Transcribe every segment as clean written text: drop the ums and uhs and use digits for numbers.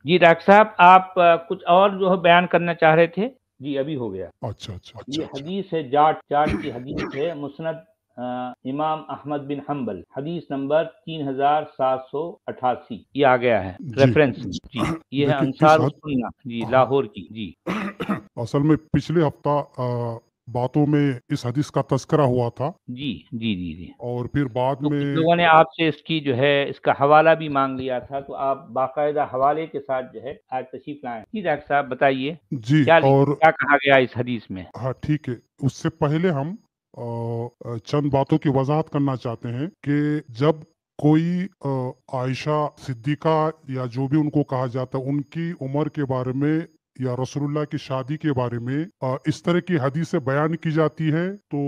جی doctor صاحب آپ کچھ اور جو ہے بیان کرنا چاہ رہے تھے؟ جی ابھی ہو گیا. اچھا اچھا یہ حدیث ہے جاٹ کی حدیث ہے، مسند امام احمد بن حنبل، حدیث نمبر 3788 یہ آ گیا ہے ریفرنس. جی یہ ہے دیکھیے انصار السنہ جی لاہور کی. جی اصل میں پچھلے ہفتہ باتوں میں اس حدیث کا تذکرہ ہوا تھا. جی جی جی جی اور پھر بعد تو میں کچھ لوگوں نے آپ سے اس کی جو ہے اس کا حوالہ بھی مانگ لیا تھا، تو آپ باقاعدہ حوالے کے ساتھ جو ہے آج تشریف لائیں. جی ڈاکٹر صاحب بتائیے جی کیا کہا گیا اس حدیث میں؟ ہاں ٹھیک ہے. اس سے پہلے ہم چند باتوں کی وضاحت کرنا چاہتے ہیں کہ جب کوئی عائشہ صدیقہ یا جو بھی ان کو کہا جاتا ہے ان کی عمر کے بارے میں یا رسول اللہ کی شادی کے بارے میں اس طرح کی حدیثیں بیان کی جاتی ہے تو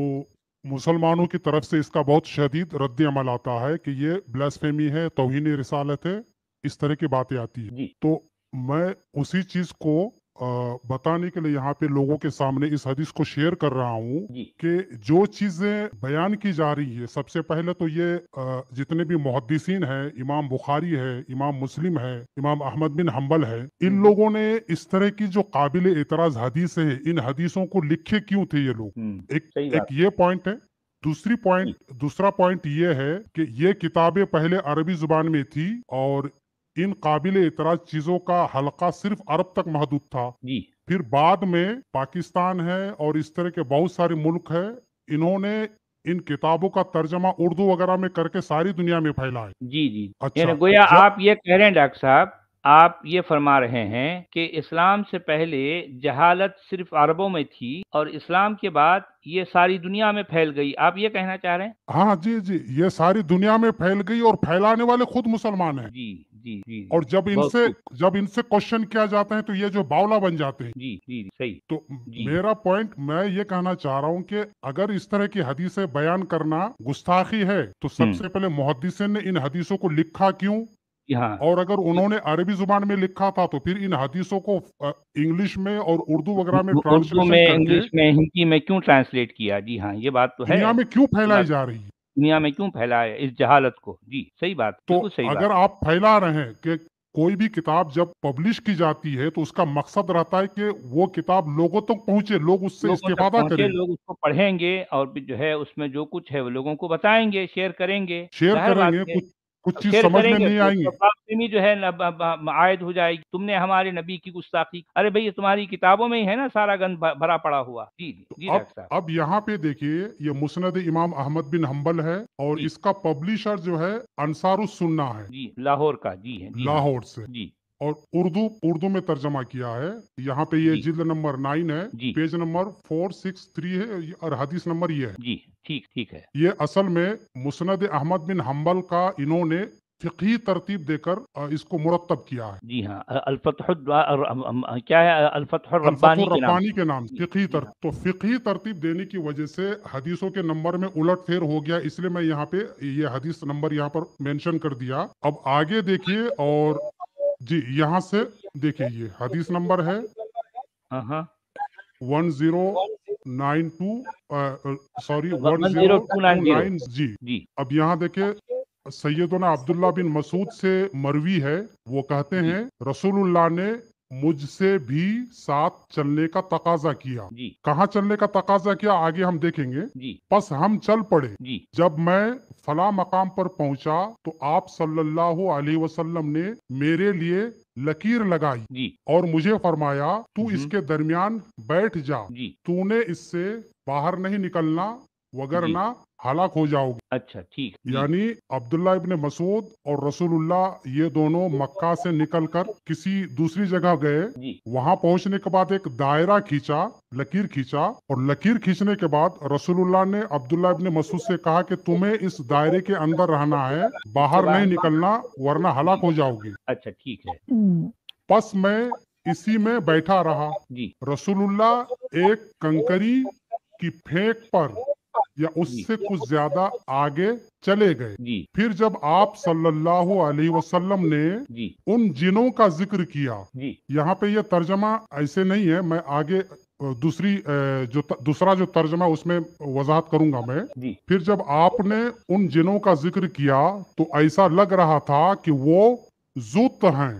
مسلمانوں کی طرف سے اس کا بہت شدید رد عمل آتا ہے کہ یہ بلاسفیمی ہے، توہین رسالت ہے، اس طرح کی باتیں آتی ہیں. تو میں اسی چیز کو بتانے کے لیے یہاں پہ لوگوں کے سامنے اس حدیث کو شیئر کر رہا ہوں کہ جو چیزیں بیان کی جا رہی ہے، سب سے پہلے تو یہ جتنے بھی محدثین ہیں، امام بخاری ہے، امام مسلم ہے، امام احمد بن حنبل ہے، ان لوگوں نے اس طرح کی جو قابل اعتراض حدیث ہے ان حدیثوں کو لکھے کیوں تھے یہ لوگ. ایک یہ پوائنٹ ہے. دوسرا پوائنٹ یہ ہے کہ یہ کتابیں پہلے عربی زبان میں تھی اور ان قابل اعتراض چیزوں کا حلقہ صرف عرب تک محدود تھا. پھر بعد میں پاکستان ہے اور اس طرح کے بہت سارے ملک ہیں، انہوں نے ان کتابوں کا ترجمہ اردو وغیرہ میں کر کے ساری دنیا میں پھیلا ہے. جی جی یعنی گویا آپ یہ کہہ رہے ہیں ڈاکٹر صاحب، آپ یہ فرما رہے ہیں کہ اسلام سے پہلے جہالت صرف عربوں میں تھی اور اسلام کے بعد یہ ساری دنیا میں پھیل گئی، آپ یہ کہنا چاہ رہے ہیں؟ ہاں جی جی، یہ ساری دنیا میں پھیل گئی اور پھیلانے والے خود مسلمان ہیں. جی جی جی اور جب ان سے کوشچن کیا جاتا ہے تو یہ جو باولا بن جاتے ہیں. جی جی صحیح. تو میرا پوائنٹ میں یہ کہنا چاہ رہا ہوں کہ اگر اس طرح کی حدیثیں بیان کرنا گستاخی ہے تو سب سے پہلے محدثین نے ان حدیثوں کو لکھا کیوں؟ اور اگر انہوں نے عربی زبان میں لکھا تھا تو پھر ان حدیثوں کو انگلش میں اور اردو وغیرہ میں اردو میں، انگلش میں، ہندی میں کیوں ٹرانسلیٹ کیا؟ جی ہاں یہ بات تو ہے. دنیا میں کیوں پھیلائی جا رہی ہے؟ دنیا میں کیوں پھیلایا اس جہالت کو؟ جی صحیح بات، بالکل صحیح بات. اگر آپ پھیلا رہے ہیں کہ کوئی بھی کتاب جب پبلش کی جاتی ہے تو اس کا مقصد رہتا ہے کہ وہ کتاب لوگوں تک پہنچے، لوگ اس سے استفادہ کریں، لوگ اس کو پڑھیں گے اور جو ہے اس میں جو کچھ ہے وہ لوگوں کو بتائیں گے، شیئر کریں گے. کچھ چیز شیئر سمجھ کریں میں گے نہیں تو آئیں گے. بلاسفیمی جو ہے عائد ہو جائے گی، تم نے ہمارے نبی کی گستاخی. ارے بھئی تمہاری کتابوں میں ہی ہے نا سارا گند بھرا پڑا ہوا. جی جی ڈاکٹر صاحب. اب یہاں پہ دیکھیے یہ مسند امام احمد بن حنبل ہے اور اس کا پبلشر جو ہے انصار السنہ ہے. جی لاہور کا. جی ہے لاہور سے. جی اور اردو میں ترجمہ کیا ہے. یہاں پہ یہ جلد نمبر 9 ہے، پیج نمبر 463 ہے اور حدیث نمبر یہ ہے. جی ٹھیک ہے. یہ اصل میں مسند احمد بن حنبل کا انہوں نے فقہی ترتیب دے کر اس کو مرتب کیا ہے. جی ہاں کیا ہے؟ الفتح الربانی کے نام فقہی ترتیب. تو فقہی ترتیب دینے کی وجہ سے حدیثوں کے نمبر میں الٹ پھیر ہو گیا، اس لیے میں یہاں پہ یہ حدیث نمبر یہاں پر مینشن کر دیا. اب آگے دیکھیے اور جی یہاں سے دیکھیے یہ حدیث نمبر ہے 1092 سوری 1029. جی اب یہاں دیکھیں سیدنا عبداللہ بن مسعود سے مروی ہے، وہ کہتے ہیں رسول اللہ نے مجھ سے بھی ساتھ چلنے کا تقاضا کیا. کہاں چلنے کا تقاضا کیا آگے ہم دیکھیں گے. پس ہم چل پڑے. جب میں فلاں مقام پر پہنچا تو آپ صلی اللہ علیہ وسلم نے میرے لیے لکیر لگائی اور مجھے فرمایا تو اس کے درمیان بیٹھ جا، تو نے اس سے باہر نہیں نکلنا وگرنہ ہلاک ہو جاؤ گے. اچھا ٹھیک. یعنی عبداللہ ابن مسعود اور رسول اللہ یہ دونوں مکہ سے نکل کر کسی دوسری جگہ گئے. وہاں پہنچنے کے بعد ایک دائرہ کھینچا، لکیر کھینچا، اور لکیر کھینچنے کے بعد رسول اللہ نے عبداللہ ابن مسعود سے کہا کہ تمہیں اس دائرے کے اندر رہنا ہے، باہر نہیں نکلنا ورنہ ہلاک ہو جاؤ گے. اچھا ٹھیک ہے. پس میں اسی میں بیٹھا رہا. رسول اللہ ایک کنکری کی پھینک پر یا اس سے کچھ زیادہ آگے چلے گئے. پھر جب آپ صلی اللہ علیہ وسلم نے ان جنوں کا ذکر کیا، یہاں پہ یہ ترجمہ ایسے نہیں ہے، میں آگے دوسرا جو ترجمہ اس میں وضاحت کروں گا میں. پھر جب آپ نے ان جنوں کا ذکر کیا تو ایسا لگ رہا تھا کہ وہ زوت ہیں.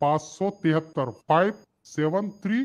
573 573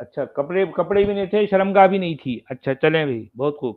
اچھا کپڑے بھی نہیں تھے شرمگاہ بھی نہیں تھی اچھا چلیں بھائی بہت خوب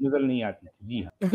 نظر نہیں آتی تھی جی ہاں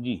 جی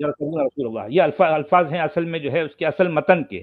يركبون رسول اللہ یہ الفاظ ہیں اصل میں جو ہے اس کے اصل متن کے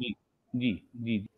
جی جی جی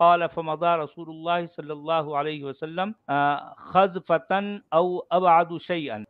قال فمضى رسول الله صلى الله عليه وسلم خزفة أو أبعد شيئا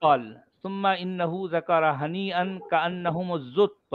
قال ثم إنه ذكر هنيئا كأنهم الزط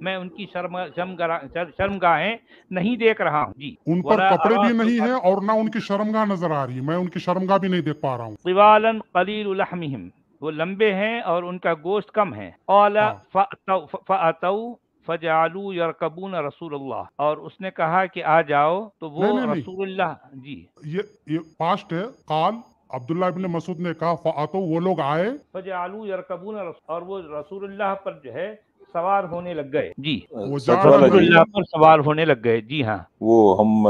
میں ان کی شرمگاہیں نہیں دیکھ رہا ہوں. جی. ان پر ولا کپڑے بھی ارا نہیں ہیں اور نہ ان کی شرمگاہ نظر آ رہی ہے، میں ان کی شرمگاہ بھی نہیں دیکھ پا رہا ہوں. طوالا قلیل لحمہم، وہ لمبے ہیں اور ان کا گوشت کم ہے. قال ہاں فاتوا فجعلوا یرکبون رسول اللہ، اور اس نے کہا کہ آ جاؤ، تو وہ نہیں نہیں، رسول اللہ. جی. یہ پاسٹ ہے. قال عبداللہ ابن مسعود نے کہا فاتو، وہ لوگ آئے. فجعلوا یرکبون اور وہ رسول اللہ پر جو ہے سوار ہونے لگ گئے. جی. وہ سچ جعل والا رسول جی، اللہ پر سوار ہونے لگ گئے. جی ہاں. وہ ہم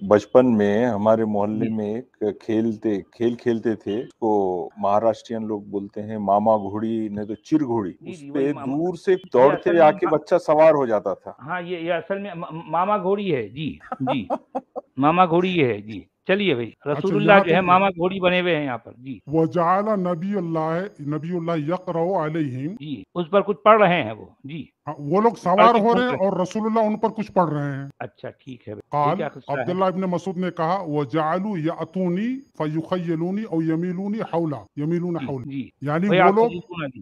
بچپن میں ہمارے محلے جی میں ایک کھیل کھیلتے تھے، اس کو مہاراشٹرین لوگ بولتے ہیں ماما گھوڑی، نہیں تو چر گھوڑی. جی اس جی وہی پہ دور سے یہ دوڑتے اصل آ میں کے بچہ سوار ہو جاتا تھا. ہاں یہ اصل میں ماما گھوڑی ہے. جی. جی. ماما گھوڑی یہ ہے. جی. چلیے بھائی، اچھا رسول اللہ یہاں جو ہے تک ماما گھوڑی بنے ہوئے ہیں یہاں پر. جی. وجعل نبی اللہ یقرأ علیہم. جی اس پر کچھ پڑھ رہے ہیں وہ. جی. وہ لوگ پڑھ سوار کے ہو گھوم رہے رہے ہیں اور رسول اللہ ان پر کچھ پڑھ رہے ہیں. اچھا ٹھیک ہے. یہ قال کیا قصہ ہے؟ عبداللہ ابن مسعود نے کہا وجعلوا یأتونی فیخیلونی او یمیلونی حولا، یمیلون جی. حول، جی. یعنی وہ لوگ جی.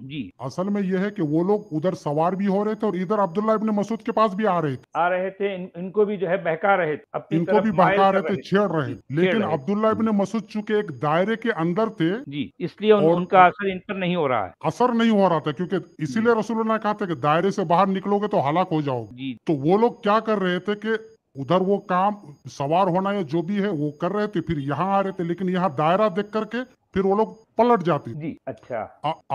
جی. اصل میں یہ ہے کہ وہ لوگ ادھر سوار بھی ہو رہے تھے اور ادھر عبداللہ ابن مسعود کے پاس بھی آ رہے تھے. آ رہے تھے، ان کو بھی جو ہے بہکا رہے تھے، اپنی ان کو طرف بھی مائل بہکا کر رہے تھے، رہے تھے. چھیڑ رہے جی. تھے. چھیڑ لیکن رہے عبداللہ تھے. ابن مسعود چونکہ ایک دائرے کے اندر تھے جی اس لیے اور ان کا اثر ان پر نہیں ہو رہا ہے. اثر نہیں ہو رہا تھا، کیونکہ اسی لیے رسول اللہ نے کہا تھا کہ دائرے سے باہر نکلو گے تو ہلاک ہو جاؤ گے. جی. تو وہ لوگ کیا کر رہے تھے کہ ادھر وہ کام سوار ہونا یا جو بھی ہے وہ کر رہے تھے، پھر یہاں آ رہے تھے، لیکن یہاں دائرہ دیکھ کر کے پھر وہ لوگ پلٹ جاتے. جی. اچھا.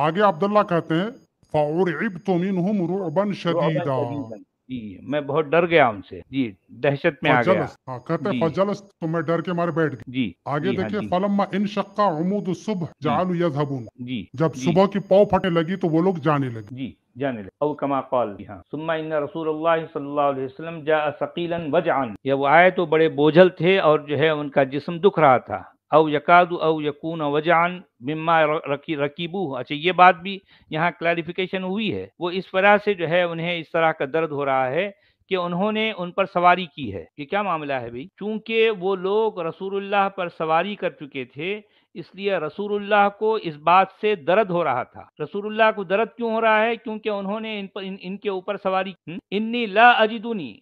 آگے عبداللہ کہتے ہیں فَأُرْعِبْتُ مِنْهُمْ رُعْبًا رعباً شَدِيدًا. شدیداً. جی میں بہت ڈر گیا ان سے. جی دہشت میں آ گیا. فجلس، ہاں کہتے ہیں جی. فجلس، تو میں ڈر کے مارے بیٹھ گیا. جی. آگے جی ہاں. دیکھیے جی. فلما انشق عمود الصبح جی. جعلوا يذهبون، جی. جب جی. صبح کی پاؤں پھٹنے لگی تو وہ لوگ جانے لگے. جی جانے لگے. او کما قال. جی ہاں. ثم ان رسول اللہ صلی اللہ علیہ وسلم جاء ثقیلا وجعا، یا وہ آئے تو بڑے بوجھل تھے اور جو ہے ان کا جسم دکھ رہا تھا. او یکاد او یکون وجعا مما رکیبوہ. اچھا یہ بات بھی یہاں کلیریفیکیشن ہوئی ہے، وہ اس طرح سے جو ہے انہیں اس طرح کا درد ہو رہا ہے کہ انہوں نے ان پر سواری کی ہے. یہ کیا معاملہ ہے بھائی؟ چونکہ وہ لوگ رسول اللہ پر سواری کر چکے تھے، اس لیے رسول اللہ کو اس بات سے درد ہو رہا تھا. رسول اللہ کو درد کیوں ہو رہا ہے؟ کیونکہ انہوں نے ان کے اوپر سواری. انی لا اجدنی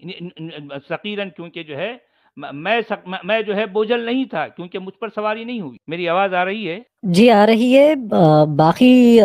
ثقیلا، کیونکہ جو ہے میں جو ہے بوجھل نہیں تھا، کیونکہ مجھ پر سواری نہیں ہوئی. میری آواز آ رہی ہے؟ جی آ رہی ہے. باقی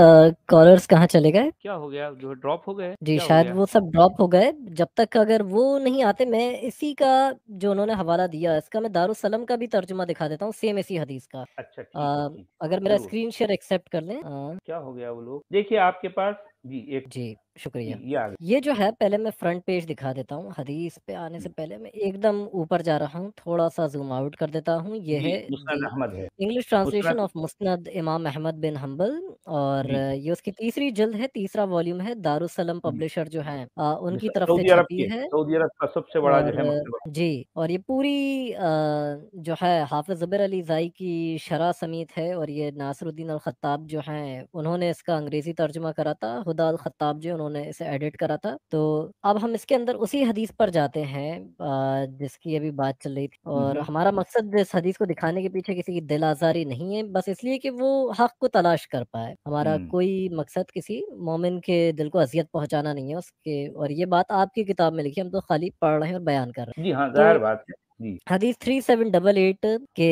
کالرز کہاں چلے گئے؟ کیا ہو گیا؟ جو ڈراپ ہو گئے؟ جی کیا ہو شاید گیا؟ وہ سب ڈراپ ہو گئے. جب تک اگر وہ نہیں آتے، میں اسی کا جو انہوں نے حوالہ دیا اس کا میں دارالسلام کا بھی ترجمہ دکھا دیتا ہوں، سیم اسی حدیث کا. اچھا ٹھیک ہے. ٹھیک. اگر میرا ضرور. اسکرین شیئر ایکسیپٹ کر لیں. کیا ہو گیا وہ لوگ؟ دیکھیے آپ کے پاس. جی ایک. جی شکریہ. جی یہ آ گیا. یہ جو ہے پہلے میں فرنٹ پیج دکھا دیتا ہوں. حدیث پہ آنے سے پہلے میں ایک دم اوپر جا رہا ہوں، تھوڑا سا زوم آؤٹ کر دیتا ہوں. یہ جی ہے مسند احمد ہے. انگلش ٹرانسلیشن مسند. آف مسند امام احمد بن حنبل، اور جی. یہ اس کی تیسری جلد ہے، تیسرا والیوم ہے. دارالسلام جی. پبلشر جو ہیں ان کی طرف سے سعودی عرب چھپی کے، ہے. سعودی عرب کا سب سے بڑا اور جو ہے مکتبہ. جی، اور یہ پوری جو ہے حافظ زبیر علی زائی کی شرح سمیت ہے، اور یہ ناصر الدین الخطاب جو ہیں انہوں نے اس کا انگریزی ترجمہ کرا تھا. ہدا الخطاب جو انہوں نے اسے ایڈٹ کرا تھا. تو اب ہم اس کے اندر اسی حدیث پر جاتے ہیں جس کی ابھی بات چل رہی تھی. اور ہمارا مقصد اس حدیث کو دکھانے کے پیچھے کسی کی دل آزاری نہیں ہے، بس اس لیے کہ وہ حق کو تلاش کر پائے. ہمارا کوئی مقصد کسی مومن کے دل کو اذیت پہنچانا نہیں ہے اس کے. اور یہ بات آپ کی کتاب میں لکھی، ہم تو خالی پڑھ رہے ہیں اور بیان کر رہے ہیں. جی ہاں تو ظاہر بات ہے. جی. حدیث 3788 کہ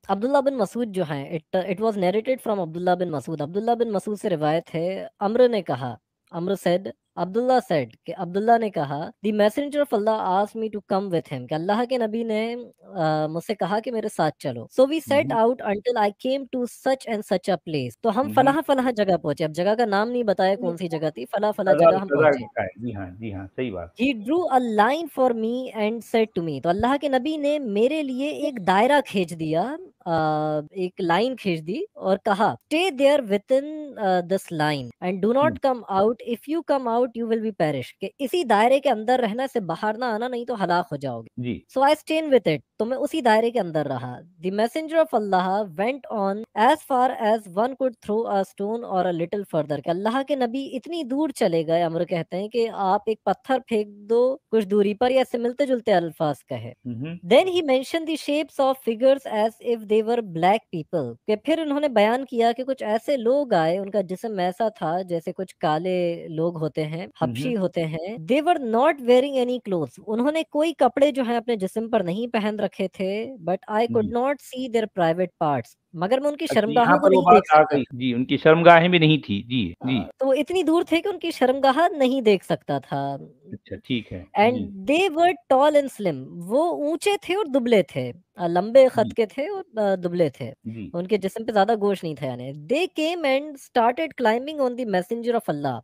عبداللہ بن مسعود جو ہیں، اٹ واز نیریٹڈ فرام عبداللہ بن مسعود. عبداللہ بن مسعود سے روایت ہے، عمرو نے کہا، عمرو said عبداللہ said کہ عبداللہ نے کہا دی messenger of Allah asked me to come with him، کہ اللہ کے نبی نے مجھ سے کہا کہ میرے ساتھ چلو. so we set out until I came to such and such a place، تو ہم فلاں فلاں جگہ پہنچے. اب جگہ کا نام نہیں بتایا کون سی جگہ تھی، فلاں فلاں جگہ ہم پہنچے. جی ہاں. جی ہاں صحیح بات. He drew a line for me and said to me، تو اللہ کے نبی نے میرے لیے ایک دائرہ کھینچ دیا، ایک لائن کھینچ دی اور کہا stay there within this line and do not come out، if you come out you will be perished، کہ اسی دائرے کے اندر رہنا، سے باہر نہ آنا، نہیں تو ہلاک ہو جاؤ گے. جی. so I stayed with it، تو میں اسی دائرے کے اندر رہا. the messenger of Allah went on as far as one could throw a stone or a little further، کہ اللہ کے نبی اتنی دور چلے گئے، عمر کہتے ہیں کہ آپ ایک پتھر پھینک دو کچھ دوری پر، یا اس سے ملتے جلتے الفاظ کہے. then he mentioned the shapes of figures as if they were black people. کہ پھر انہوں نے بیان کیا کہ کچھ ایسے لوگ آئے، ان کا جسم ایسا تھا جیسے کچھ کالے لوگ ہوتے ہیں، حبشی ہوتے ہیں. they were not wearing any clothes. انہوں نے کوئی کپڑے جو ہیں اپنے جسم پر نہیں پہن رکھے تھے. but I could not see their private parts. مگر میں ان کی یہاں شرمگاہوں کو پر وہ نہیں دیکھ بات آ سکتا. گئی جی، ان کی شرمگاہیں بھی نہیں تھی. جی جی تو وہ اتنی دور تھے کہ ان کی شرمگاہ نہیں دیکھ سکتا تھا. اچھا ٹھیک ہے. And they were tall and سلم. وہ اونچے تھے اور دبلے تھے، لمبے خط کے تھے اور دبلے تھے. جی ان کے جسم پہ زیادہ گوشت نہیں تھا. یعنی they came and started climbing on the messenger of Allah.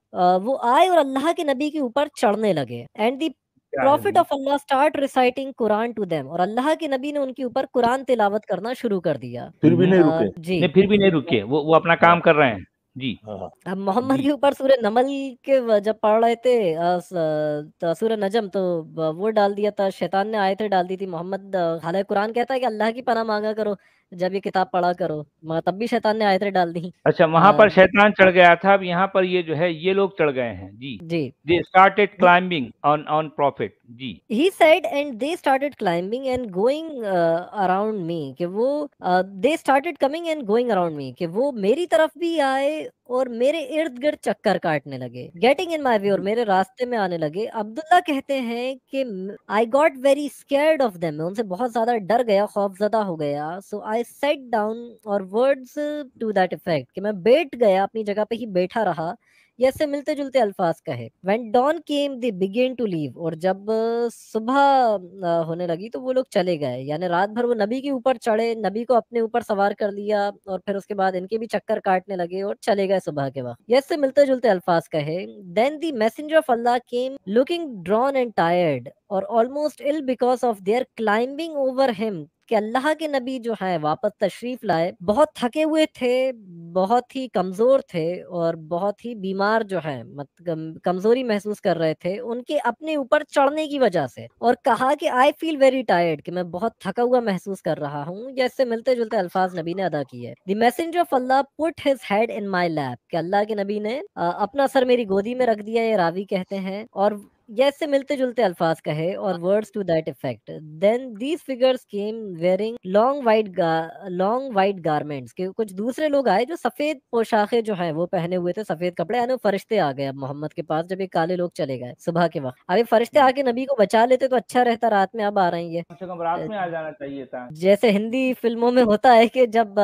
وہ آئے اور اللہ کے نبی کے اوپر چڑھنے لگے. And the prophet of Allah start reciting Quran to them. اور اللہ کے نبی نے ان کے اوپر قرآن تلاوت کرنا شروع کر دیا. پھر بھی نہیں رکے. جی نہیں، پھر بھی نہیں رکے، وہ اپنا کام کر رہے ہیں. جی اب محمد کے اوپر سورہ نمل کے جب پڑھ رہے تھے سورہ نجم، تو وہ ڈال دیا تھا شیطان نے، آیتیں ڈال دی تھی. محمد حالانکہ قرآن کہتا ہے کہ اللہ کی پناہ مانگا کرو جب یہ کتاب پڑھا کرو، مگر تب بھی شیطان نے آیتیں ڈال دی. اچھا، وہاں پر شیطان چڑھ گیا تھا، اب یہاں پر یہ جو ہے یہ لوگ چڑھ گئے ہیں. جی جی they started climbing on prophet. G he said and they started climbing and going around me. کہ وہ they started coming and going around me. کہ وہ میری طرف بھی آئے اور میرے ارد گرد چکر کاٹنے لگے. getting in my way. اور میرے راستے میں آنے لگے. عبداللہ کہتے ہیں کہ I got very scared of them. میں ان سے بہت زیادہ ڈر گیا، خوف زدہ ہو گیا. so I sat down. اور words to that effect کہ میں بیٹھ گیا، اپنی جگہ پہ ہی بیٹھا رہا. یہ اس سے ملتے جلتے الفاظ کہے. when dawn came they began to leave. اور جب صبح ہونے لگی تو وہ لوگ چلے گئے. یعنی رات بھر وہ نبی کے اوپر چڑھے، نبی کو اپنے اوپر سوار کر لیا، اور پھر اس کے بعد ان کے بھی چکر کاٹنے لگے اور چلے گئے صبح کے وقت. یہ اس سے ملتے جلتے الفاظ کہے. then the messenger of Allah came looking drawn and tired or almost ill because of their climbing over him. کہ اللہ کے نبی جو ہیں واپس تشریف لائے، بہت تھکے ہوئے تھے، بہت ہی کمزور تھے اور بہت ہی بیمار جو ہیں، کمزوری محسوس کر رہے تھے ان کے اپنے اوپر چڑھنے کی وجہ سے. اور کہا کہ آئی فیل ویری ٹائرڈ، کہ میں بہت تھکا ہوا محسوس کر رہا ہوں. یا اس سے ملتے جلتے الفاظ نبی نے ادا کیے. The messenger of Allah put his head in my lap. کہ اللہ کے نبی نے اپنا سر میری گودی میں رکھ دیا، یہ راوی کہتے ہیں. اور یہ اس سے ملتے جلتے الفاظ کہے اور words to that effect. then these figures came wearing long white garments. کہ کچھ دوسرے لوگ آئے جو سفید پوشاکیں جو ہیں وہ پہنے ہوئے تھے، سفید کپڑے. یعنی فرشتے آ گئے اب محمد کے پاس جب یہ کالے لوگ چلے گئے صبح کے وقت. اب یہ فرشتے آ کے نبی کو بچا لیتے تو اچھا رہتا، رات میں اب آ رہے ہیں یہ. کم سے کم رات میں آ جانا چاہیے تھا. جیسے ہندی فلموں میں ہوتا ہے کہ جب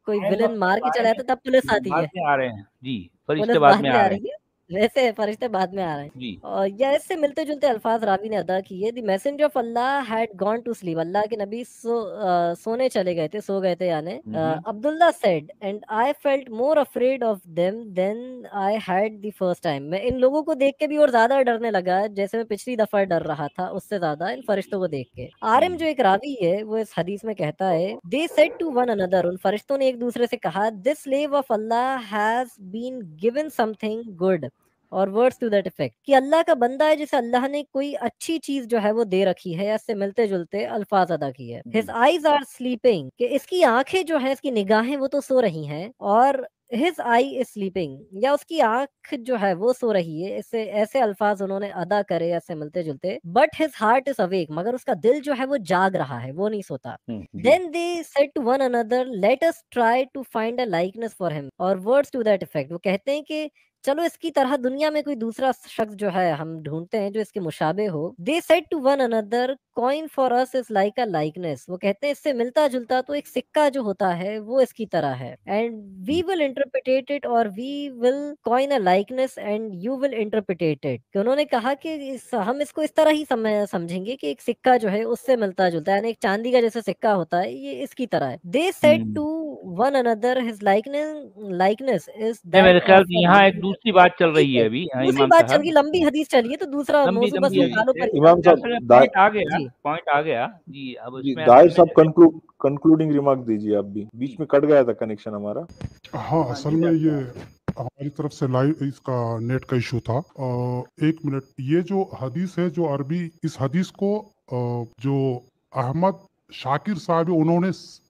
کوئی ولن مار کے چلا جاتا تب پولیس آتی ہے. بعد میں آ رہے ہیں. جی فرشتے پولیس بعد میں آ رہے ہیں. ہے، ویسے فرشتے بعد میں آ رہے ہیں. جی اور یا اس سے ملتے جلتے الفاظ راوی نے ادا کیے. The messenger of Allah had gone to sleep. اللہ کے نبی سونے چلے گئے تھے، سو گئے تھے. یعنی Abdullah said and I felt more afraid of them than I had the first time. میں ان لوگوں کو دیکھ کے بھی اور زیادہ ڈرنے لگا جیسے میں پچھلی دفعہ ڈر رہا تھا، اس سے زیادہ ان فرشتوں کو دیکھ کے. عارم جو ایک راوی ہے وہ اس حدیث میں کہتا ہے they said to one another. ان فرشتوں نے ایک دوسرے سے کہا this slave of Allah has been given something good. اور words to that effect کہ اللہ کا بندہ ہے جسے اللہ نے کوئی اچھی چیز جو ہے وہ دے رکھی ہے. اس سے ملتے جلتے الفاظ ادا کیے. his eyes are sleeping. کہ اس کی آنکھیں جو ہیں، اس کی نگاہیں وہ تو سو رہی ہیں. اور his eye is sleeping. یا اس کی آنکھ جو ہے وہ سو رہی ہے. اس سے ایسے الفاظ انہوں نے ادا کرے اس سے ملتے جلتے. but his heart is awake. مگر اس کا دل جو ہے وہ جاگ رہا ہے، وہ نہیں سوتا. then they said to one another let us try to find a likeness for him. اور words to that effect. وہ کہتے ہیں کہ چلو اس کی طرح دنیا میں کوئی دوسرا شخص جو ہے ہم ڈھونڈتے ہیں جو اس کے مشابہ ہو. they said to one another coin for us is like a likeness. وہ کہتے ہیں اس سے ملتا جلتا تو ایک سکہ جو ہوتا ہے وہ اس کی طرح ہے. and we will interpret it or we will coin a likeness and you will interpret it. کہ انہوں نے کہا کہ ہم اس کو اس طرح ہی سمجھیں گے کہ ایک سکہ جو ہے اس سے ملتا جلتا ہے، یعنی ایک چاندی کا جیسے سکہ ہوتا ہے یہ اس کی طرح ہے. they said to one another his likeness is that. میرے خیال سے یہاں ایک دوسری بات چل رہی ہے ابھی. دوسری بات چل گئی، لمبی حدیث چلیے تو دوسرا موضوع بس نکالو پر. امام صاحب پوائنٹ آ گیا. جی اب اس میں داہر صاحب کنکلوڈنگ ریمارک دیجیے. آپ بھی بیچ میں کٹ گیا تھا کنیکشن ہمارا. ہاں اصل میں یہ ہماری طرف سے لائیو اس کا نیٹ کا ایشو تھا. 1 منٹ. یہ جو حدیث ہے جو عربی، اس حدیث کو جو احمد شاکر صاحب انہوں نے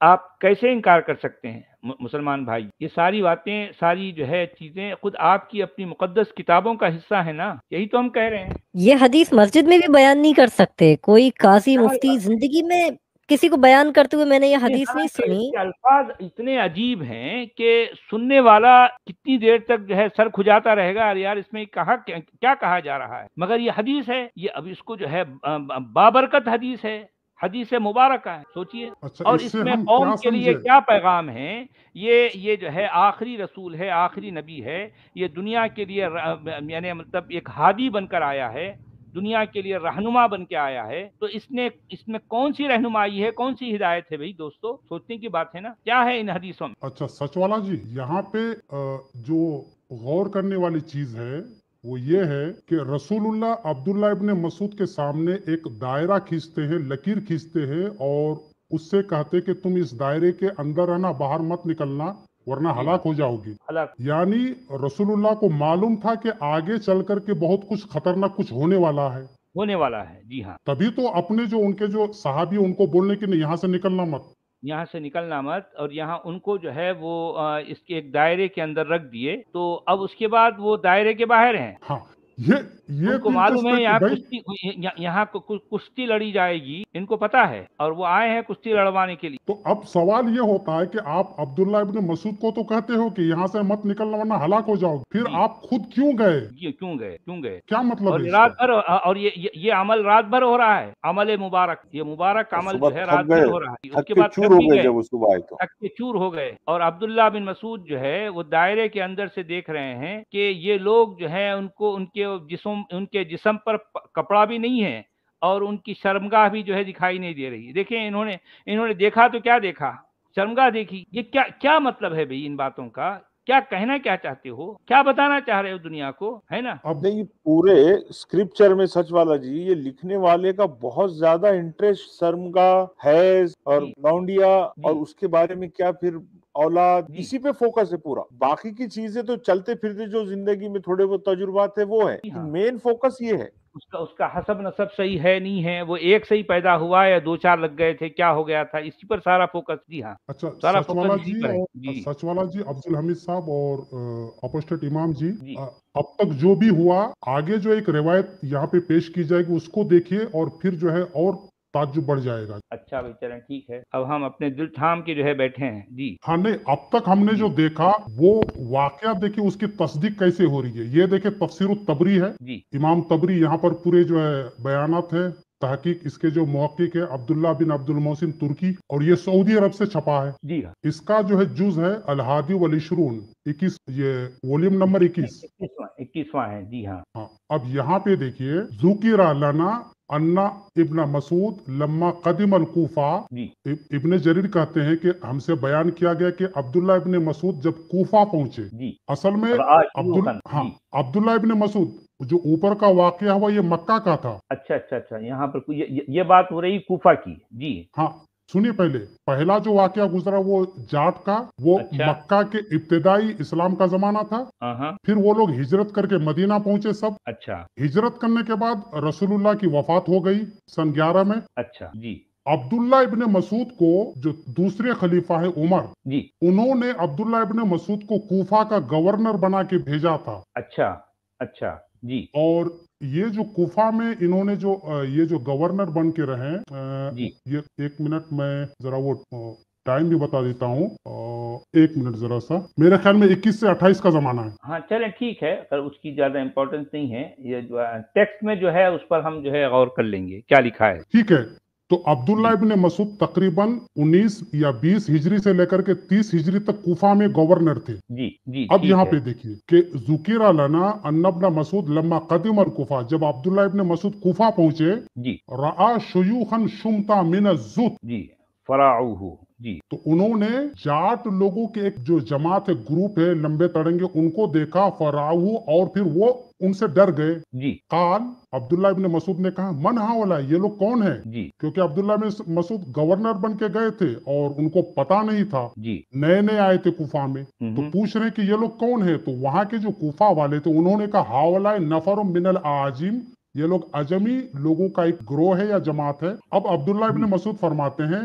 آپ کیسے انکار کر سکتے ہیں مسلمان بھائی؟ یہ ساری باتیں، ساری جو ہے چیزیں خود آپ کی اپنی مقدس کتابوں کا حصہ ہے نا، یہی تو ہم کہہ رہے ہیں۔ یہ حدیث مسجد میں بھی بیان نہیں کر سکتے، کوئی قاضی مفتی زندگی میں کسی کو بیان کرتے ہوئے میں نے یہ حدیث نہیں سنی۔ اس کے الفاظ اتنے عجیب ہیں کہ سننے والا کتنی دیر تک جو ہے سر کھجاتا رہے گا، یار اس میں کیا کہا جا رہا ہے، مگر یہ حدیث ہے، یہ اب اس کو جو ہے بابرکت حدیث ہے، حدیث مبارکہ ہے، سوچئے۔ اچھا، اور اس اس سے میں ہم قوم کیا کے لیے سمجھے؟ کیا پیغام ہے؟ یہ جو ہے آخری رسول ہے، آخری نبی ہے، یہ دنیا کے لیے یعنی مطلب ایک ہادی بن کر آیا ہے، دنیا کے لیے رہنما بن کے آیا ہے، تو اس میں کون سی رہنمائی ہے، کون سی ہدایت ہے بھئی دوستو؟ سوچنے کی بات ہے نا، کیا ہے ان حدیثوں میں؟ اچھا سچ والا جی، یہاں پہ جو غور کرنے والی چیز ہے وہ یہ ہے کہ رسول اللہ عبداللہ ابن مسعود کے سامنے ایک دائرہ کھینچتے ہیں، لکیر کھینچتے ہیں، اور اس سے کہتے کہ تم اس دائرے کے اندر رہنا، باہر مت نکلنا ورنہ ہلاک ہو جاؤ گی۔ ہلاک یعنی رسول اللہ کو معلوم تھا کہ آگے چل کر کے بہت کچھ خطرناک کچھ ہونے والا ہے، ہونے والا ہے، جی ہاں۔ تبھی تو اپنے جو ان کے جو صحابی ان کو بولنے کہ نہیں یہاں سے نکلنا مت۔ یہاں سے نکلنا مت، اور یہاں ان کو جو ہے وہ اس کے ایک دائرے کے اندر رکھ دیے، تو اب اس کے بعد وہ دائرے کے باہر ہیں، ہاں، یہ ان کو معلوم دلچسپ ہے ہے کہ یہاں بھائی یہاں کشتی لڑی جائے گی، ان کو پتا ہے، اور وہ آئے ہیں کشتی لڑوانے کے لیے۔ تو اب سوال یہ ہوتا ہے کہ آپ عبداللہ ابن مسعود کو تو کہتے ہو کہ یہاں سے مت نکلنا ورنہ ہلاک ہو جاؤ، پھر جی آپ خود کیوں گئے؟ یہ کیوں گئے؟ کیا مطلب اور ہے اس رات کا؟ بھر، اور یہ عمل رات بھر ہو رہا ہے، عمل مبارک، یہ مبارک اور عمل صبح جو ہے رات تھک بھر گئے، ہو رہا ہے، اس تھک کے کے بعد چور تھک ہو بھی گئے گئے، جب وہ صبح آئے تو۔ تک کے چور ہو گئے، اور عبداللہ بن مسعود جو ہے وہ دائرے کے اندر سے دیکھ رہے ہیں کہ یہ لوگ جو ہے ان کے جسم پر کپڑا بھی نہیں ہے، اور ان کی شرمگاہ بھی جو ہے دکھائی نہیں دے رہی۔ دیکھیں انہوں نے دیکھا تو کیا دیکھا؟ شرمگاہ دیکھی۔ یہ کیا مطلب ہے بھئی ان باتوں کا؟ کیا کہنا کیا چاہتے ہو؟ کیا بتانا چاہ رہے ہو دنیا کو، ہے نا؟ اب نہیں، پورے اسکرپچر میں سچ والا جی یہ لکھنے والے کا بہت زیادہ انٹرسٹ شرمگاہ، حیض اور جی لونڈیا جی اور اس کے بارے میں کیا پھر اولاد، جی اسی پہ فوکس ہے پورا۔ باقی کی چیزیں تو چلتے پھرتے جو زندگی میں تھوڑے بہت تجربات ہے وہ ہے، جی ہاں۔ مین فوکس یہ ہے۔ اس کا حسب نسب صحیح ہے نہیں ہے، وہ ایک سے ہی پیدا ہوا یا دو چار لگ گئے تھے، کیا ہو گیا تھا، اسی پر سارا فوکس۔ جی ہاں، اچھا سارا سچ فوکس والا اسی جی، پر ہے۔ اور جی سچ والا جی عبد الحمید صاحب اور اپوسٹیٹ امام جی، جی اب تک جو بھی ہوا، آگے جو ایک روایت یہاں پہ پیش کی جائے گی اس کو دیکھیے، اور پھر جو ہے اور تعجب بڑھ جائے گا۔ اچھا بھائی، چلیں ٹھیک ہے، اب ہم اپنے دل تھام کے جو ہے بیٹھے ہیں۔ جی ہاں نہیں، اب تک ہم نے جی جو دیکھا وہ واقعہ دیکھیے اس کی تصدیق کیسے ہو رہی ہے۔ یہ دیکھیں تفسیر الطبری ہے، جی امام طبری، یہاں پر پورے جو ہے بیانات ہے، تحقیق اس کے جو محقق ہے عبداللہ بن عبد المحسن ترکی، اور یہ سعودی عرب سے چھپا ہے۔ جی ہاں، اس کا جو ہے جز ہے الہادی والعشرون، 21، یہ وولیم نمبر 21۔ 21واں ہے۔ جی ہاں ہاں، اب یہاں پہ دیکھیے، ذکر لنا انا ابن مسعود لما قدم الکوفہ، جی ابن جریر کہتے ہیں کہ ہم سے بیان کیا گیا کہ عبداللہ ابن مسعود جب کوفہ پہنچے، جی اصل میں شیوخن۔ ہاں، جی عبداللہ ابن مسعود جو اوپر کا واقعہ ہوا یہ مکہ کا تھا۔ اچھا، یہاں پر یہ بات ہو رہی کوفہ کی۔ جی ہاں سنیے، پہلا جو واقعہ گزرا وہ جاٹ کا، وہ اچھا، مکہ کے ابتدائی اسلام کا زمانہ تھا۔ ہاں، پھر وہ لوگ ہجرت کر کے مدینہ پہنچے سب۔ اچھا ہجرت کرنے کے بعد رسول اللہ کی وفات ہو گئی سن 11 میں۔ اچھا، جی عبداللہ ابن مسعود کو جو دوسرے خلیفہ ہے عمر، جی انہوں نے عبداللہ ابن مسعود کو کوفہ کا گورنر بنا کے بھیجا تھا۔ اچھا، جی اور یہ جو کوفہ میں انہوں نے جو یہ جو گورنر بن کے رہے، جی یہ ایک منٹ میں ذرا وہ ٹائم بھی بتا دیتا ہوں، ایک منٹ ذرا سا، میرے خیال میں 21 سے 28 کا زمانہ ہے۔ ہاں چلیں ٹھیک ہے، اگر اس کی زیادہ امپورٹنس نہیں ہے، یہ جو ٹیکسٹ میں جو ہے اس پر ہم جو ہے غور کر لیں گے کیا لکھا ہے۔ ٹھیک ہے، تو عبداللہ جی ابن مسعود تقریباً 19 یا 20 ہجری سے لے کر کے 30 ہجری تک کوفہ میں گورنر تھے۔ جی اب یہاں ٹھیک پہ ہے۔ دیکھیے کہ ذکر لنا ان ابن مسعود لما قدم الکوفہ، جب عبداللہ ابن مسعود کوفہ پہنچے، جی رآ شیوخا شمتا من الزت، جی فراعوہ، جی تو انہوں نے جاٹ لوگوں کے ایک جو جماعت ہے، گروپ ہے لمبے تڑنگے، ان کو دیکھا، فراعوہ، اور پھر وہ ان سے ڈر گئے۔ جی قال، عبداللہ ابن مسعود نے کہا، من ہاؤلاء، یہ لوگ کون ہیں؟ جی کیونکہ عبداللہ ابن مسعود گورنر بن کے گئے تھے اور ان کو پتا نہیں تھا، جی نئے نئے آئے تھے کوفہ میں، تو ہوں، پوچھ رہے کہ یہ لوگ کون ہیں؟ تو وہاں کے جو کوفہ والے تھے انہوں نے کہا، ہاؤلاء نفر من الاعاجم، یہ لوگ عجمی لوگوں کا ایک گروہ ہے یا جماعت ہے۔ اب عبداللہ ابن مسعود فرماتے ہیں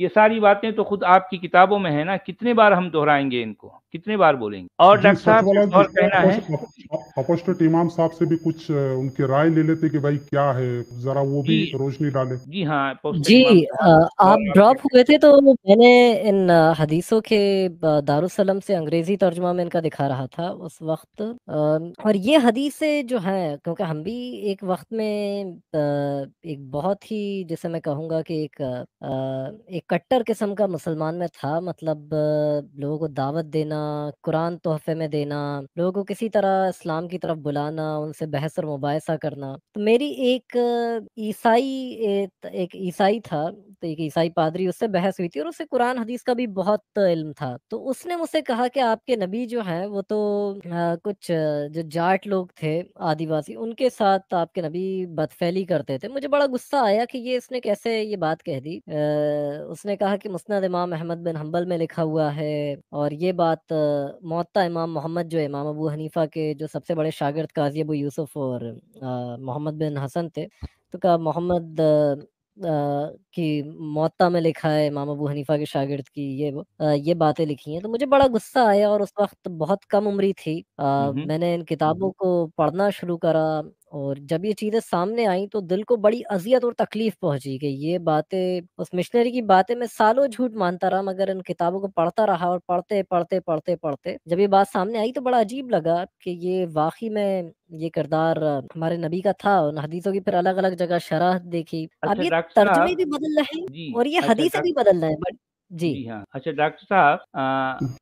یہ ساری باتیں تو خود آپ کی کتابوں میں ہے نا، کتنے بار ہم دہرائیں گے ان کو، کتنے بار بولیں گے؟ اور جی ڈاکٹر سچ صاحب والا ایک جی، اور کہنا ہے، اپوسٹٹ امام صاحب سے بھی کچھ ان کی رائے لے لیتے کہ بھائی کیا ہے، ذرا وہ بھی جی روشنی ڈالے۔ جی ہاں، پوسٹڈ جی امام صاحب آپ اور آپ ڈراپ کے ہوئے تھے تو میں نے ان حدیثوں کے دارالسلام سے انگریزی ترجمہ میں ان کا دکھا رہا تھا اس وقت، اور یہ حدیثیں جو ہیں، کیونکہ ہم بھی ایک وقت میں ایک بہت ہی، جیسے میں کہوں گا کہ ایک کٹر قسم کا مسلمان میں تھا، مطلب لوگوں کو دعوت دینا، قرآن تحفے میں دینا، لوگوں کو کسی طرح اسلام کی طرف بلانا، ان سے بحث اور مباحثہ کرنا۔ تو میری ایک عیسائی تھا، تو ایک عیسائی پادری، اس سے بحث ہوئی تھی اور اسے قرآن حدیث کا بھی بہت علم تھا، تو اس نے مجھ سے کہا کہ آپ کے نبی جو ہیں وہ تو کچھ جو جاٹ لوگ تھے آدیواسی، ان کے ساتھ آپ کے نبی بدفعلی کرتے تھے۔ مجھے بڑا غصہ آیا کہ یہ اس نے کیسے یہ بات کہہ دی۔ اس نے کہا کہ مسند امام احمد بن حنبل میں لکھا ہوا ہے، اور یہ بات موطا امام محمد، جو امام ابو حنیفہ کے جو سب سے بڑے شاگرد قاضی ابو یوسف اور محمد بن حسن تھے، تو کہا محمد کی موطا میں لکھا ہے، امام ابو حنیفہ کے شاگرد کی یہ باتیں لکھی ہیں۔ تو مجھے بڑا غصہ آیا، اور اس وقت بہت کم عمری تھی۔ میں نے ان کتابوں کو پڑھنا شروع کرا، اور جب یہ چیزیں سامنے آئیں تو دل کو بڑی اذیت اور تکلیف پہنچی کہ یہ باتیں، اس مشنری کی باتیں میں سالوں جھوٹ مانتا رہا، مگر ان کتابوں کو پڑھتا رہا، اور پڑھتے پڑھتے پڑھتے پڑھتے جب یہ بات سامنے آئی تو بڑا عجیب لگا کہ یہ واقعی میں یہ کردار ہمارے نبی کا تھا۔ ان حدیثوں کی پھر الگ الگ جگہ شرح دیکھی، اب اچھا یہ ڈاکٹر ترجمے صاحب، بھی بدل رہے ہیں جی اور یہ اچھا حدیثیں بھی بدل رہے ہیں، بٹ جی جی ہاں، اچھا ڈاکٹر صاحب،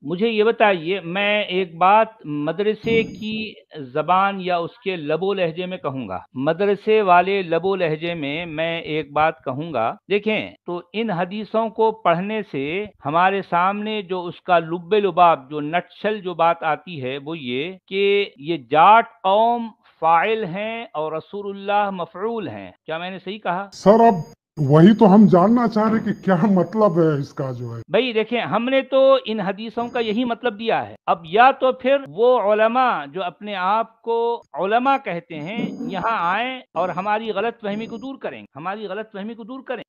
مجھے یہ بتائیے، میں ایک بات مدرسے کی زبان یا اس کے لب و لہجے میں کہوں گا، مدرسے والے لب و لہجے میں ایک بات کہوں گا، دیکھیں تو ان حدیثوں کو پڑھنے سے ہمارے سامنے جو اس کا لب لباب، جو نٹشل جو بات آتی ہے، وہ یہ کہ یہ جاٹ قوم فاعل ہیں اور رسول اللہ مفعول ہیں۔ کیا میں نے صحیح کہا؟ سر اب وہی تو ہم جاننا چاہ رہے کہ کیا مطلب ہے اس کا جو ہے۔ بھائی دیکھیں، ہم نے تو ان حدیثوں کا یہی مطلب دیا ہے، اب یا تو پھر وہ علماء جو اپنے آپ کو علماء کہتے ہیں یہاں آئیں اور ہماری غلط فہمی کو دور کریں،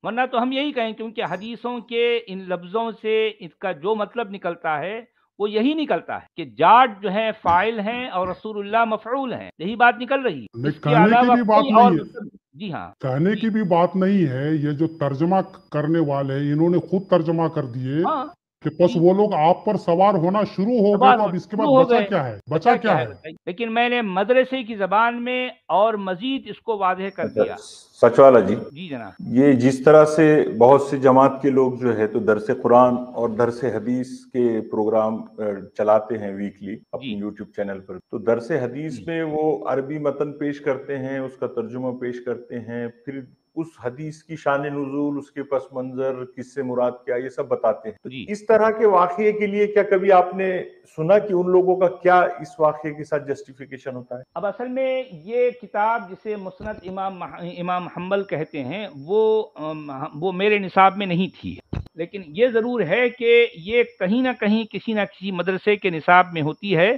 ورنہ تو ہم یہی کہیں، کیونکہ حدیثوں کے ان لفظوں سے اس کا جو مطلب نکلتا ہے وہ یہی نکلتا ہے کہ جاٹ جو ہے فاعل ہیں اور رسول اللہ مفعول ہیں، یہی بات نکل رہی ہے، اس کے کہنے کی علاوہ بھی کوئی بات اور نہیں ہے، مطلب۔ جی ہاں، کہنے کی بھی بات نہیں ہے، یہ جو ترجمہ کرنے والے ہیں انہوں نے خود ترجمہ کر دیے ہاں کہ بس جی، وہ لوگ آپ پر سوار ہونا شروع ہو گئے، سوار تو ہو اب اس کے شروع بعد ہو بچا گئے، کیا ہے؟ بچا بچا کیا کیا ہے ہے؟ بتائیے؟ لیکن میں نے مدرسے کی زبان میں اور مزید اس کو واضح کر اچھا دیا۔ سچ والا جی، جی جناب، یہ جس طرح سے بہت سے جماعت کے لوگ جو ہے تو درس قرآن اور درس حدیث کے پروگرام چلاتے ہیں ویکلی جی اپنے یوٹیوب چینل پر، تو درس حدیث جی میں وہ عربی متن پیش کرتے ہیں، اس کا ترجمہ پیش کرتے ہیں، پھر اس حدیث کی شان نزول، اس کے پس منظر، کس سے مراد کیا، یہ سب بتاتے ہیں۔ تو جی اس طرح کے واقعے کے لیے کیا کبھی آپ نے سنا کہ ان لوگوں کا کیا اس واقعے کے ساتھ جسٹیفیکیشن ہوتا ہے؟ اب اصل میں یہ کتاب جسے مسند امام حنبل کہتے ہیں، وہ میرے نصاب میں نہیں تھی، لیکن یہ ضرور ہے کہ یہ کہیں نہ کہیں کسی نہ کسی مدرسے کے نصاب میں ہوتی ہے،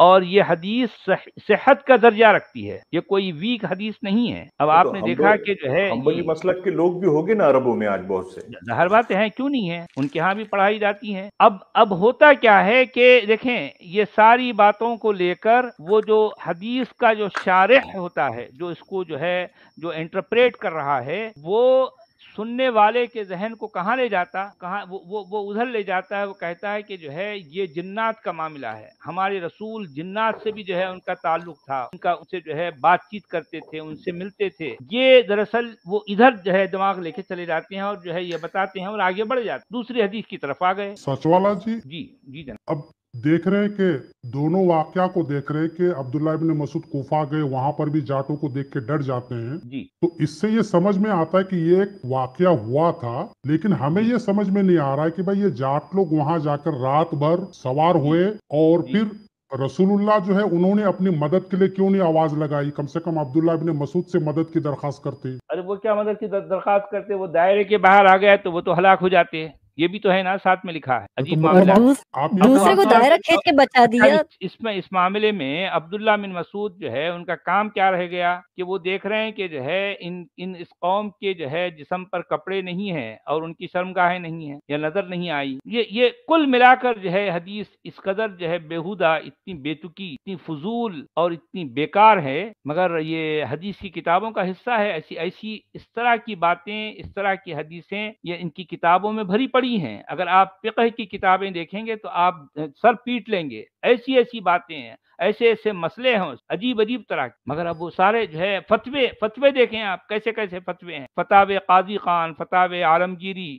اور یہ حدیث صحت کا درجہ رکھتی ہے، یہ کوئی ویک حدیث نہیں ہے۔ اب آپ تو نے دیکھا کہ جو ہے حنبلی مسلک کے لوگ بھی ہوگے نا عربوں میں آج بہت سے؟ ظاہر بات ہے، کیوں نہیں ہے، ان کے ہاں بھی پڑھائی جاتی ہیں۔ اب ہوتا کیا ہے کہ دیکھیں، یہ ساری باتوں کو لے کر وہ جو حدیث کا جو شارح ہوتا ہے، جو اس کو جو ہے جو انٹرپریٹ کر رہا ہے، وہ سننے والے کے ذہن کو کہاں لے جاتا، کہاں وہ ادھر لے جاتا ہے، وہ کہتا ہے کہ جو ہے یہ جنات کا معاملہ ہے، ہمارے رسول جنات سے بھی جو ہے ان کا تعلق تھا، ان سے جو ہے بات چیت کرتے تھے، ان سے ملتے تھے، یہ دراصل وہ ادھر جو ہے دماغ لے کے چلے جاتے ہیں اور جو ہے یہ بتاتے ہیں اور آگے بڑھ جاتے ہیں، دوسری حدیث کی طرف آ گئے۔ سچ والا جی، جی جی جناب، اب دیکھ رہے کہ دونوں واقعہ کو دیکھ رہے کہ عبداللہ ابن مسعود کوفہ گئے، وہاں پر بھی جاٹوں کو دیکھ کے ڈر جاتے ہیں، جی تو اس سے یہ سمجھ میں آتا ہے کہ یہ ایک واقعہ ہوا تھا، لیکن ہمیں یہ سمجھ میں نہیں آ رہا ہے کہ بھائی یہ جاٹ لوگ وہاں جا کر رات بھر سوار جی ہوئے، اور جی پھر رسول اللہ جو ہے انہوں نے اپنی مدد کے لیے کیوں نہیں آواز لگائی؟ کم سے کم عبداللہ ابن مسعود سے مدد کی درخواست کرتے۔ ارے وہ کیا مدد کی درخواست کرتے، وہ دائرے کے باہر آ گئے تو وہ تو ہلاک ہو جاتے ہیں، یہ بھی تو ہے نا، ساتھ میں لکھا ہے، تو عجیب مطلب معاملہ۔ آپ یہ دوسرے کو کہنا دائرہ کھینچ کے بچا دیا۔ اس معاملے میں عبداللہ بن مسعود جو ہے ان کا کام کیا رہ گیا کہ وہ دیکھ رہے ہیں کہ جو ہے اس قوم کے جو ہے جسم پر کپڑے نہیں ہیں اور ان کی شرمگاہیں نہیں ہیں یا نظر نہیں آئی۔ یہ کل ملا کر جو ہے حدیث اس قدر جو ہے بیہودہ، اتنی بے تکی، اتنی فضول اور اتنی بیکار ہے، مگر یہ حدیث کی کتابوں کا حصہ ہے۔ ایسی اس طرح کی باتیں، اس طرح کی حدیثیں یہ ان کی کتابوں میں بھری پڑی ہیں۔ اگر آپ فقہ کی کتابیں دیکھیں گے تو آپ سر پیٹ لیں گے، ایسی باتیں ہیں، ایسے مسئلے ہیں عجیب طرح کے، مگر اب وہ سارے جو ہے فتوے دیکھیں آپ، کیسے فتوے ہیں، فتاوی قاضی خان، فتاوی عالمگیری،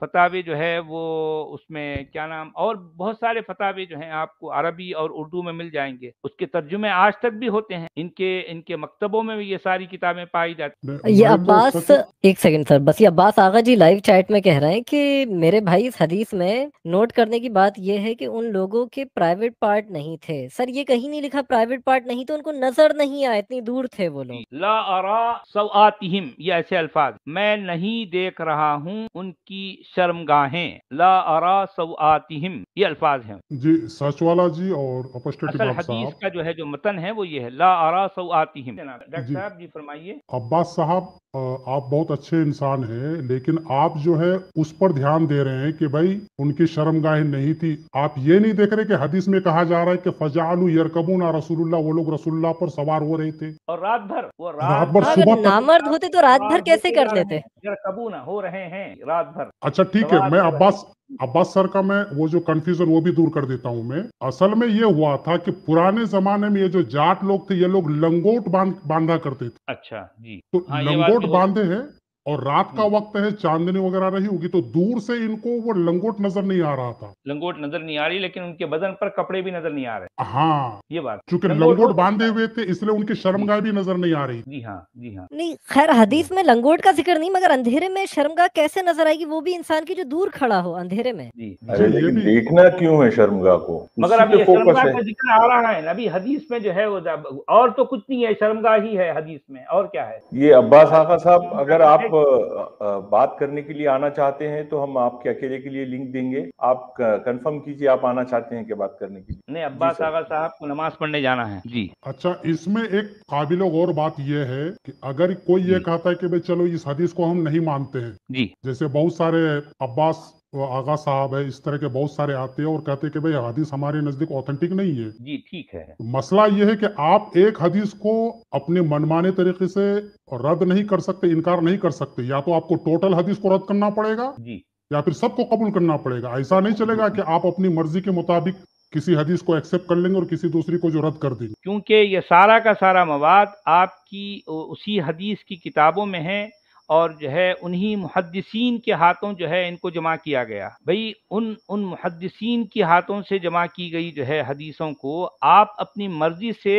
فتاوی جو ہے وہ اس میں کیا نام، اور بہت سارے فتاوی جو ہیں آپ کو عربی اور اردو میں مل جائیں گے، اس کے ترجمے آج تک بھی ہوتے ہیں، ان کے مکتبوں میں بھی یہ ساری کتابیں پائی جاتی ہیں۔ یہ میں تو عباس، سچ ایک سیکنڈ سر، بس یہ عباس آغا جی لائیو چیٹ میں کہہ رہے ہیں کہ میرے بھائی اس حدیث میں نوٹ کرنے کی بات یہ ہے کہ ان لوگوں کے پرائیویٹ پارٹ نہیں تھے۔ سر یہ کہیں نہیں لکھا پرائیویٹ پارٹ نہیں تو ان کو نظر نہیں آئے، اتنی دور تھے وہ لوگ۔ لا ارا سوآتہم، یہ ایسے الفاظ، میں نہیں دیکھ رہا ہوں ان کی شرمگاہیں، لا ارا سوآتہم، یہ الفاظ ہیں۔ جی سچ والا جی اور اپسٹیٹی اصل باب حدیث صاحب، کا جو ہے جو متن ہے وہ یہ ہے، لا ارا سوآتہم۔ ڈاکٹر جی صاحب جی فرمائیے۔ عباس صاحب آپ بہت اچھے انسان ہیں، لیکن آپ جو ہے اس پر دھیان دے رہے ہیں کہ بھائی ان کی شرمگاہیں نہیں تھی، آپ یہ نہیں دیکھ رہے کہ حدیث میں کہا جا رہا ہے کہ فجعلوا یرکبون رسول اللہ، وہ لوگ رسول اللہ پر سوار ہو رہے تھے اور رات بھر وہ رات بھر ہاں، صبح اگر تک۔ نامرد ہوتے تو رات بھر کیسے ہوتے کر جا لیتے؟ رہے ہیں، یرکبون ہو رہے ہیں رات بھر، اچھا ٹھیک ہے، سوار میں ہو رہے ہیں۔ عباس سر کا میں وہ جو کنفیوژن وہ بھی دور کر دیتا ہوں۔ میں اصل میں یہ ہوا تھا کہ پرانے زمانے میں یہ جو جاٹ لوگ تھے، یہ لوگ لنگوٹ باندھا کرتے تھے، اچھا جی، تو ہاں یہ بات لنگوٹ بھی ہو باندھے ہیں اور رات کا ہوں، وقت ہے، چاندنی وغیرہ رہی ہوگی، تو دور سے ان کو وہ لنگوٹ نظر نہیں آ رہا تھا۔ لنگوٹ نظر نہیں آ رہی، لیکن ان کے بدن پر کپڑے بھی نظر نہیں آ رہے، ہاں، یہ بات، چونکہ لنگوٹ ہو لنگوٹ باندھے سکتا ہوئے تھے اس لیے ان کی ہے۔ جی شرمگاہ بھی نظر نہیں آ رہی۔ جی ہاں، جی ہاں نہیں خیر، حدیث میں لنگوٹ کا ذکر نہیں، مگر اندھیرے میں شرمگاہ کیسے نظر آئے گی، وہ بھی انسان کی جو دور کھڑا ہو اندھیرے میں۔ جی جی ارے یہ لیکن بھی دیکھنا کیوں ہے شرمگاہ کو، مگر اسی اب پہ یہ فوکس شرمگاہ ہے۔ کا ذکر آ رہا ہے نا، ابھی حدیث میں جو ہے وہ اور تو کچھ نہیں ہے، شرمگاہ ہی ہے حدیث میں، اور کیا ہے؟ یہ عباس آقا صاحب، اگر شرمگاہ آپ بات کرنے کے لیے آنا چاہتے ہیں تو ہم آپ کے اکیلے کے لیے لنک دیں گے، آپ کنفرم کیجئے آپ آنا چاہتے ہیں کہ بات کرنے کے لیے۔ نہیں، جی عباس سر۔ آغا صاحب کو نماز پڑھنے جانا ہے۔ جی اچھا، اس میں ایک قابل غور بات یہ ہے کہ اگر کوئی یہ جی کہتا ہے کہ بھئی چلو اس حدیث کو ہم نہیں مانتے ہیں، جی جیسے بہت سارے عباس آغا صاحب ہے، اس طرح کے بہت سارے آتے ہیں اور کہتے ہیں کہ بھئی حدیث ہمارے نزدیک اوتھنٹک نہیں ہے۔ جی ٹھیک ہے۔ مسئلہ یہ ہے کہ آپ ایک حدیث کو اپنے منمانے طریقے سے رد نہیں کر سکتے، انکار نہیں کر سکتے، یا تو آپ کو ٹوٹل حدیث کو رد کرنا پڑے گا جی یا پھر سب کو قبول کرنا پڑے گا۔ ایسا نہیں چلے گا کہ آپ اپنی مرضی کے مطابق کسی حدیث کو ایکسپٹ کر لیں گے اور کسی دوسری کو جو رد کر دیں گے۔ کیونکہ یہ سارا کا سارا مواد آپ کی اسی حدیث کی کتابوں میں ہے، اور جو ہے انہی محدثین کے ہاتھوں جو ہے ان کو جمع کیا گیا۔ بھئی ان محدثین کے ہاتھوں سے جمع کی گئی جو ہے حدیثوں کو آپ اپنی مرضی سے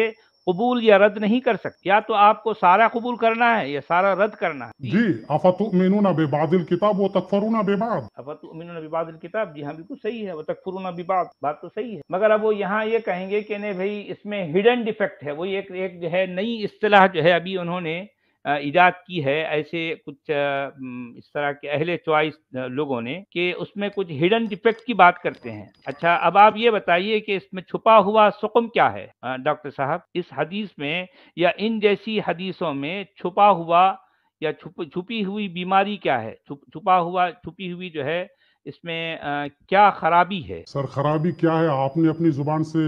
قبول یا رد نہیں کر سکتے، یا تو آپ کو سارا قبول کرنا ہے یا سارا رد کرنا ہے۔ جی، افتؤمنون ببعض الکتاب وتکفرون ببعض۔ افتؤمنون ببعض الکتاب، جی ہاں بالکل صحیح ہے، وتکفرون ببعض، بات تو صحیح ہے، مگر اب وہ یہاں یہ کہیں گے کہ نہیں بھئی اس میں ہڈن ڈیفیکٹ ہے، وہ ایک جو ہے نئی اصطلاح جو ہے ابھی انہوں نے ایجاد کی ہے، ایسے کچھ اس طرح کے اہل چوائس لوگوں نے، کہ اس میں کچھ ہڈن ڈیفیکٹ کی بات کرتے ہیں۔ اچھا اب آپ یہ بتائیے کہ اس میں چھپا ہوا سقم کیا ہے ڈاکٹر صاحب؟ اس حدیث میں یا ان جیسی حدیثوں میں چھپا ہوا یا چھپی ہوئی بیماری کیا ہے؟ چھپی ہوئی جو ہے اس میں کیا خرابی ہے؟ سر خرابی کیا ہے آپ نے اپنی زبان سے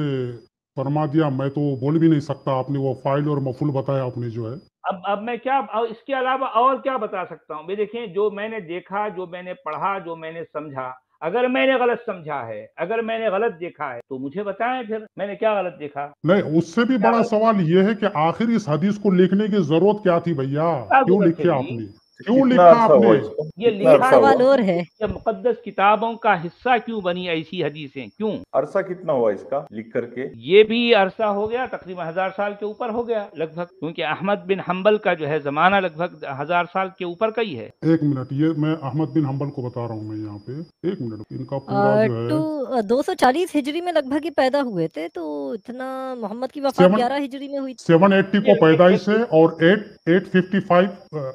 فرما دیا، میں تو بول بھی نہیں سکتا۔ آپ نے وہ فائل اور مفعول بتایا آپ نے جو ہے۔ اب میں کیا اس کے علاوہ اور کیا بتا سکتا ہوں؟ بھئی دیکھیں، جو میں نے دیکھا، جو میں نے پڑھا، جو میں نے سمجھا، اگر میں نے غلط سمجھا ہے، اگر میں نے غلط دیکھا ہے تو مجھے بتائیں پھر میں نے کیا غلط دیکھا۔ نہیں، اس سے بھی بڑا سوال یہ ہے کہ آخر اس حدیث کو لکھنے کی ضرورت کیا تھی بھیا؟ کیا کیوں ضرورت ہے لکھے آپ جی؟ نے؟ کیوں کتنا لکھا عرصہ آپ ہوا نے؟ اس کو، یہ کتنا ایک عرصہ سوال ہوا، اور ہے، یہ مقدس کتابوں کا حصہ کیوں بنی ایسی حدیثیں؟ کیوں؟ عرصہ کتنا ہوا اس کا لکھ کر کے؟ یہ بھی عرصہ ہو گیا، تقریباً 1000 سال کے اوپر ہو گیا لگ بھگ، کیونکہ احمد بن حنبل کا جو ہے زمانہ لگ بھگ 1000 سال کے اوپر کا ہی ہے۔ ایک منٹ، یہ میں احمد بن حنبل کو بتا رہا ہوں میں یہاں پہ، ایک منٹ، ان کا پورا جو ہے 240 ہجری میں لگ بھگ ہی پیدا ہوئے تھے، تو اتنا محمد کی وفات 7 11 ہجری میں ہوئی تھی۔ 780 کو پیدائش ہے اور 855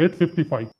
855